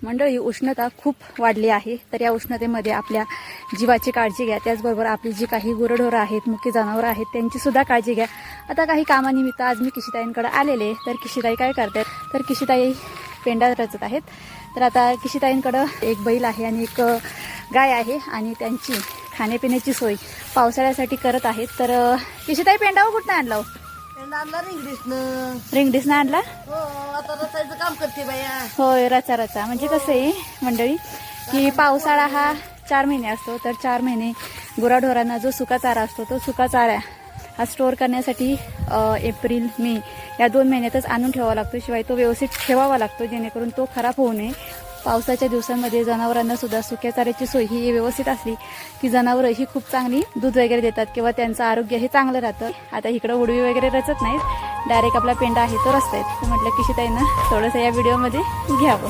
मंडळी, उष्णता खूप वाढली आहे, तर या उष्णतेमध्ये आपल्या जीवाची काळजी घ्या. त्याचबरोबर आपली जी काही गुरंढोरं आहेत, मुख्य जनावरं आहेत, त्यांची सुद्धा काळजी घ्या. आता काही कामानिमित्त आज मी किशीताईंकडे आलेले, तर किशीताई काय करतात, तर किशीताई पेंडा रचत आहेत. तर आता किशीताईंकडं एक बैल आहे आणि एक गाय आहे आणि त्यांची खाण्यापिण्याची सोय पावसाळ्यासाठी करत आहेत. तर किशीताई, पेंडावर कुठं आणला? रिंगडीसनं आणला. आता रचायचं काम करते बाया. होय, रचा रचा. म्हणजे कसं आहे मंडळी, की पावसाळा हा 4 महिने असतो, तर 4 महिने गुराढोरांना जो सुका चारा असतो, तो सुका चारा हा स्टोअर करण्यासाठी एप्रिल मे या 2 महिन्यातच आणून ठेवावा लागतो. शिवाय तो व्यवस्थित ठेवावा लागतो, जेणेकरून तो खराब होऊ नये. पावसाच्या दिवसांमध्ये जनावरांना सुद्धा सुक्या चाऱ्याची सोय ही व्यवस्थित असली की जनावरं ही खूप चांगली दूध वगैरे देतात किंवा त्यांचं आरोग्य हे चांगलं राहतं. आता इकडं उडवी वगैरे रचत नाहीत, डायरेक्ट आपला पेंडा आहे तो रचतायत. तर म्हटलं किशीताईंना थोडंसं या व्हिडिओमध्ये घ्यावं.